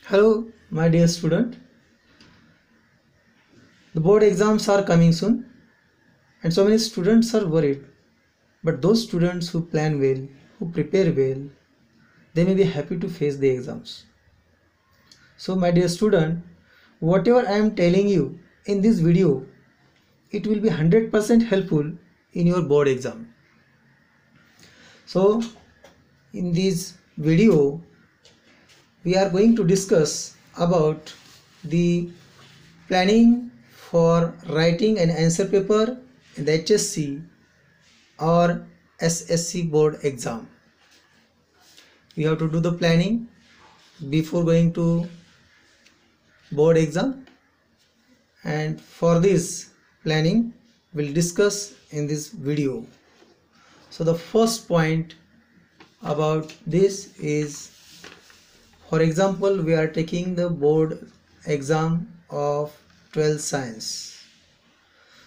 Hello, my dear student. The board exams are coming soon, and so many students are worried. But those students who plan well, who prepare well, they may be happy to face the exams. So, my dear student, whatever I am telling you in this video, it will be 100% helpful in your board exam. So, in this video, we are going to discuss about the planning for writing an answer paper in the HSC or SSC board exam. We have to do the planning before going to board exam, and for this planning we'll discuss in this video. So the first point about this is, for example, we are taking the board exam of 12th science.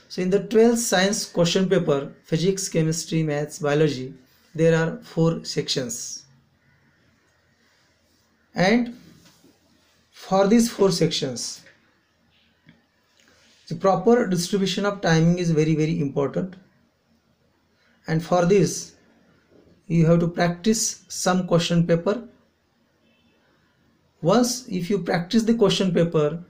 So in the 12th science question paper, physics, chemistry, maths, biology, there are 4 sections. And for these 4 sections, the proper distribution of timing is very important. And for this, you have to practice some question paper. Once if you practice the question paper,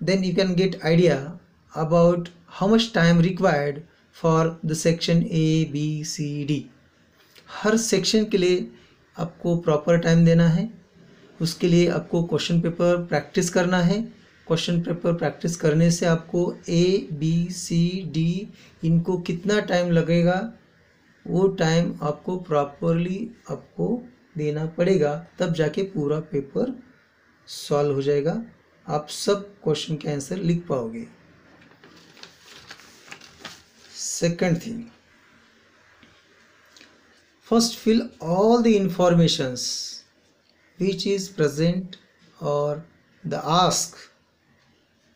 then you can get idea about how much time required for the section A, B, C, D. Her section के लिए आपको proper time देना है, उसके लिए आपको question paper practice करना है. क्वेश्चन पेपर प्रैक्टिस करने से आपको A, B, C, D इनको कितना टाइम लगेगा वो टाइम आपको प्रॉपरली आपको देना पड़ेगा, तब जाके पूरा पेपर सॉल्व हो जाएगा, आप सब क्वेश्चन के आंसर लिख पाओगे. Second thing, first fill all the informations which is present or the ask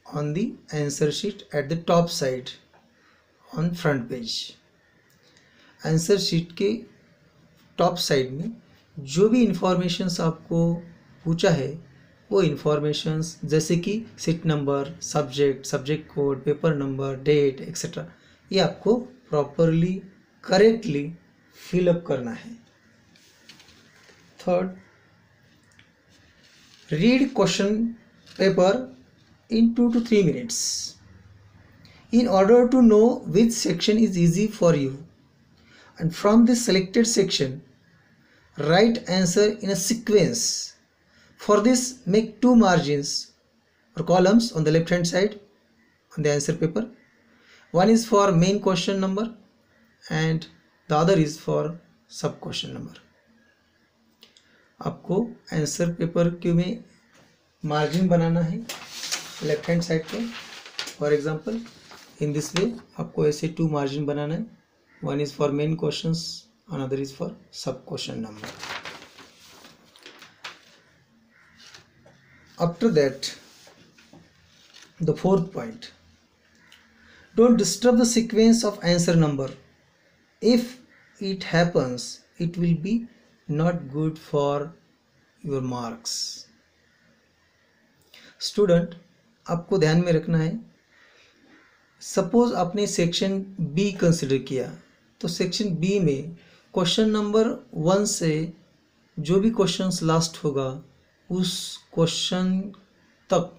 on the answer sheet at the top side on front page. Answer sheet के टॉप साइड में जो भी इंफॉर्मेशंस आपको पूछा है वो इंफॉर्मेशंस जैसे कि seat number, subject code, paper number, date etcetera, ये आपको प्रॉपरली करेक्टली फिलअप करना है. Third, read question paper in 2 to 3 minutes in order to know which section is easy for you, and from this selected section write answer in a sequence. For this, make 2 margins or columns on the left hand side on the answer paper. One is for main question number and the other is for sub question number. आपको answer paper के में margin बनाना है left hand side पे. For example in this way आपको ऐसे 2 margin बनाना है. One is for main questions, another is for sub question number. After that the fourth point, don't disturb the sequence of answer number. If it happens it will be not good for your marks. Student, आपको ध्यान में रखना है, suppose आपने section be consider किया, तो section B में question number 1 से जो भी क्वेश्चंस लास्ट होगा उस क्वेश्चन तक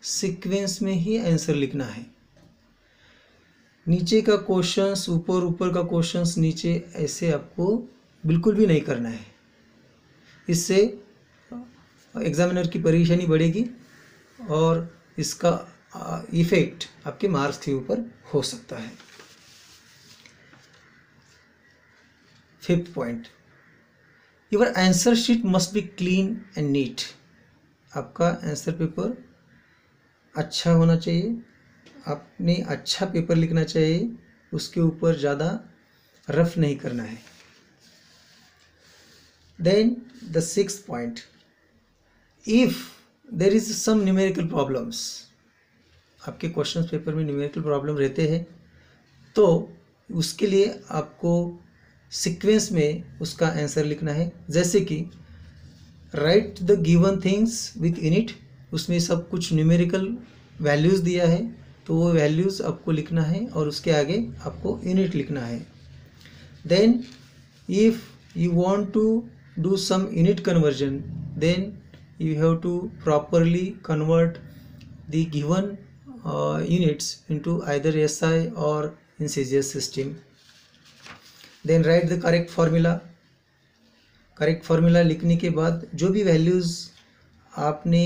सीक्वेंस में ही आंसर लिखना है. नीचे का क्वेश्चंस ऊपर का क्वेश्चंस नीचे, ऐसे आपको बिल्कुल भी नहीं करना है. इससे एग्जामिनर की परेशानी बढ़ेगी और इसका इफेक्ट आपके मार्क्स के ऊपर हो सकता है. Fifth point, your answer sheet must be clean and neat. आपका आंसर पेपर अच्छा होना चाहिए, आपने अच्छा पेपर लिखना चाहिए, उसके ऊपर ज़्यादा रफ नहीं करना है. Then the sixth point, if there is some numerical problems, आपके क्वेश्चन पेपर में न्यूमेरिकल प्रॉब्लम रहते हैं, तो उसके लिए आपको सीक्वेंस में उसका आंसर लिखना है. जैसे कि write the given things with unit उसमें सब कुछ न्यूमेरिकल वैल्यूज़ दिया है, तो वो वैल्यूज़ आपको लिखना है और उसके आगे आपको यूनिट लिखना है। Then if you want to do some unit conversion, then you have to properly convert the given units into either SI or in CGS system. Then write the correct formula. Correct formula लिखने के बाद जो भी values आपने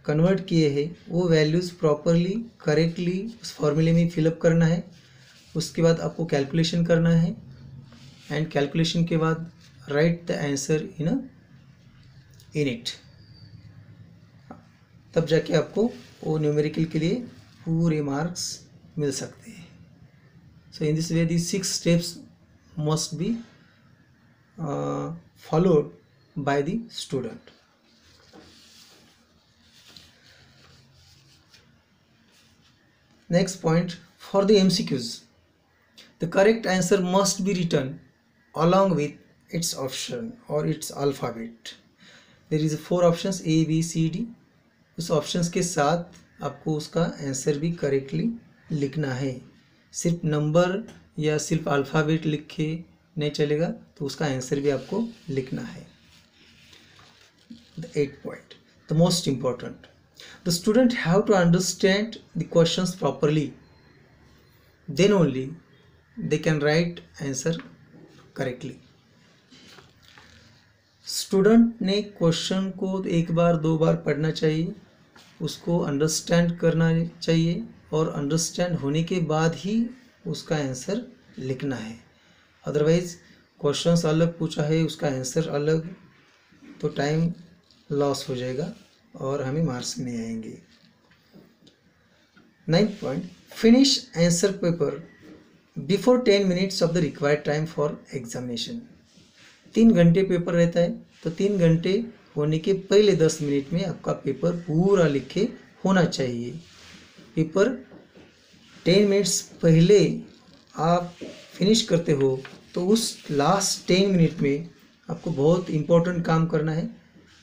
convert किए हैं वो values properly correctly उस फार्मूले में फिलअप करना है। उसके बाद आपको कैलकुलेशन करना है एंड कैलकुलेशन के बाद right the answer in a unit, तब जाके आपको वो न्यूमेरिकल के लिए पूरे मार्क्स मिल सकते हैं। So in this way the 6 steps must be followed by the student. Next point, for the MCQs, the correct answer must be written along with its option or its alphabet. There is 4 options A, B, C, D. उस options के साथ आपको उसका answer भी correctly लिखना है। सिर्फ number या सिर्फ अल्फ़ाबेट लिख के नहीं चलेगा, तो उसका आंसर भी आपको लिखना है। The 8th point, the most important, the student have to understand the questions properly, then only they can write answer correctly. Student ने क्वेश्चन को एक बार 2 बार पढ़ना चाहिए, उसको अंडरस्टैंड करना चाहिए और अंडरस्टैंड होने के बाद ही उसका आंसर लिखना है। अदरवाइज क्वेश्चंस अलग पूछा है, उसका आंसर अलग, तो टाइम लॉस हो जाएगा और हमें मार्क्स नहीं आएंगे। 9th point, finish answer paper before 10 minutes of the required time for examination. 3 घंटे पेपर रहता है, तो 3 घंटे होने के पहले 10 मिनट में आपका पेपर पूरा लिखे होना चाहिए। पेपर 10 मिनट्स पहले आप फिनिश करते हो तो उस लास्ट 10 मिनट में आपको बहुत इंपॉर्टेंट काम करना है।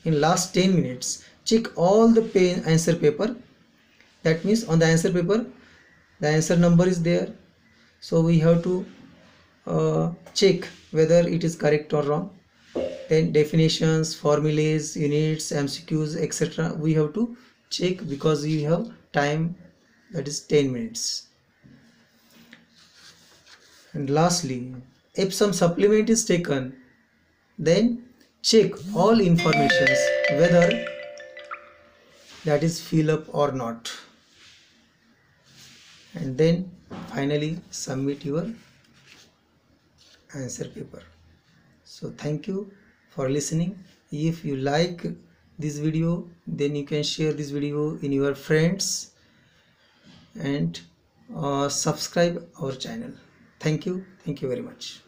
In last 10 minutes check all the answer paper. That means on the answer paper the answer number is there, so we have to check whether it is correct or wrong. Then definitions, formulas, units, MCQs, etc. we have to check because we have time, that is 10 minutes. And lastly, if some supplement is taken, then check all informations whether that is fill up or not, and then finally submit your answer paper. So thank you for listening. If you like this video, then you can share this video in your friends and subscribe our channel. Thank you very much.